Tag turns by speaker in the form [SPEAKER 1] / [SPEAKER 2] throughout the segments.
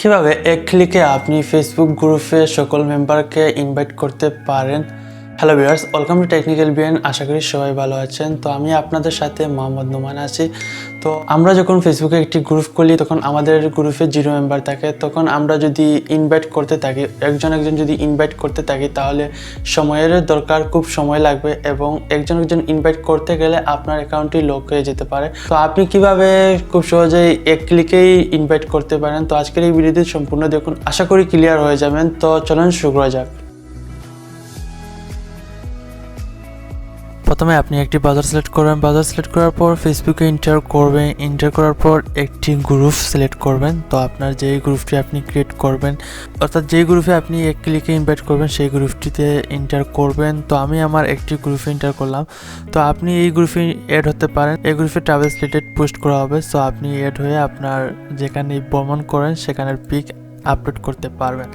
[SPEAKER 1] কিভাবে এক ক্লিকে আপনি ফেসবুক গ্রুপে সকল মেম্বারকে ইনভাইট করতে পারেন। Hello viewers, welcome to technical BN. আশা করি সবাই ভালো আছেন। তো আমি আপনাদের সাথে মোহাম্মদ নোমান আছি। তো আমরা যখন ফেসবুকে একটি গ্রুপ খুলি তখন আমাদের গ্রুপে 0 মেম্বার থাকে। তখন আমরা যদি ইনভাইট করতে থাকি, একজন যদি ইনভাইট করতে থাকি তাহলে সময়ের দরকার, খুব সময় লাগবে এবং একজন ইনভাইট করতে গেলে আপনার অ্যাকাউন্টটি লক হয়ে যেতে পারে। তো আপনি কিভাবে খুব সহজেই এক ক্লিকেই ইনভাইট করতে পারেন, তো আজকের এই ভিডিওটি সম্পূর্ণ দেখুন, আশা করি ক্লিয়ার হয়ে যাবেন। তো চলুন শুরু করা যাক। প্রথমে আপনি একটি ব্রাউজার সিলেক্ট করবেন। ব্রাউজার সিলেক্ট করার পর ফেসবুকে এন্টার করবেন। এন্টার করার পর একটি গ্রুপ সিলেক্ট করবেন। তো আপনার যেই গ্রুপটি আপনি ক্রিয়েট করবেন, অর্থাৎ যেই গ্রুপে আপনি এক ক্লিকে ইনভাইট করবেন সেই গ্রুপটিতে এন্টার করবেন। তো আমি আমার একটি গ্রুপে এন্টার করলাম। তো আপনি এই গ্রুপে অ্যাড হতে পারেন। এই গ্রুপে ট্রাভেল রিলেটেড পোস্ট করা হবে। সো আপনি অ্যাড হয়ে আপনার যেখানে ভ্রমণ করেন সেখানের পিক আপলোড করতে পারবেন।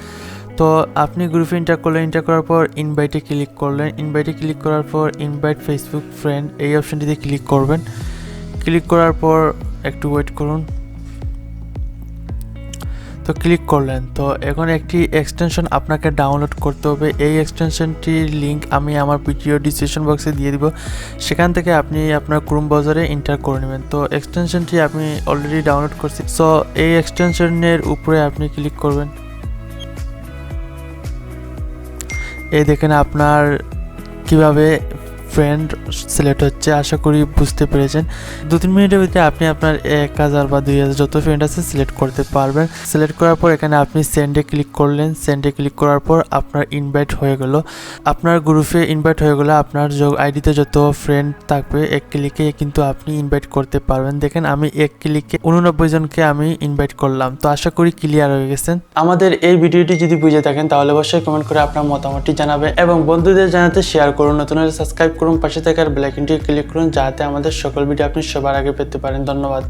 [SPEAKER 1] তো আপনি গ্রুপে এন্টার করলেন। এন্টার করার পর ইনভাইটে ক্লিক করলেন। ইনভাইটে ক্লিক করার পর ইনভাইট ফেসবুক ফ্রেন্ড এই অপশনটিতে ক্লিক করবেন। ক্লিক করার পর একটু ওয়েট করুন। তো ক্লিক করলেন। তো এখন একটি এক্সটেনশন আপনাকে ডাউনলোড করতে হবে। এই এক্সটেনশনটির লিঙ্ক আমি আমার ভিডিও ডিসক্রিপশন বক্সে দিয়ে দিব। সেখান থেকে আপনি আপনার ক্রোম ব্রাউজারে এন্টার করে নেবেন। তো এক্সটেনশনটি আমি অলরেডি ডাউনলোড করছি। সো এই এক্সটেনশনের উপরে আপনি ক্লিক করবেন। এই দেখেন আপনার কিভাবে ফ্রেন্ড সিলেক্ট হচ্ছে, আশা করি বুঝতে পেরেছেন। 2-3 মিনিটের ভিতরে আপনি আপনার 1000 বা 2000 যত ফ্রেন্ড আছে সিলেক্ট করতে পারবেন। সিলেক্ট করার পর এখানে আপনি সেন্ডে ক্লিক করলেন। সেন্ডে ক্লিক করার পর আপনার ইনভাইট হয়ে গেল, আপনার গ্রুপে ইনভাইট হয়ে গেল। আপনার আইডিতে যত ফ্রেন্ড থাকবে এক ক্লিকে কিন্তু আপনি ইনভাইট করতে পারবেন। দেখেন আমি এক ক্লিকে 89 জনকে আমি ইনভাইট করলাম। তো আশা করি ক্লিয়ার হয়ে গেছেন। আমাদের এই ভিডিওটি যদি বুঝে থাকেন তাহলে অবশ্যই কমেন্ট করে আপনার মতামতটি জানাবেন এবং বন্ধুদের জানাতে শেয়ার করুন। নতুন হলে সাবস্ক্রাইব করুন, পাশে থাকার বেল আইকনটি ক্লিক করুন যাতে আমাদের সকল ভিডিও আপনি সবার আগে পেতে পারেন। ধন্যবাদ।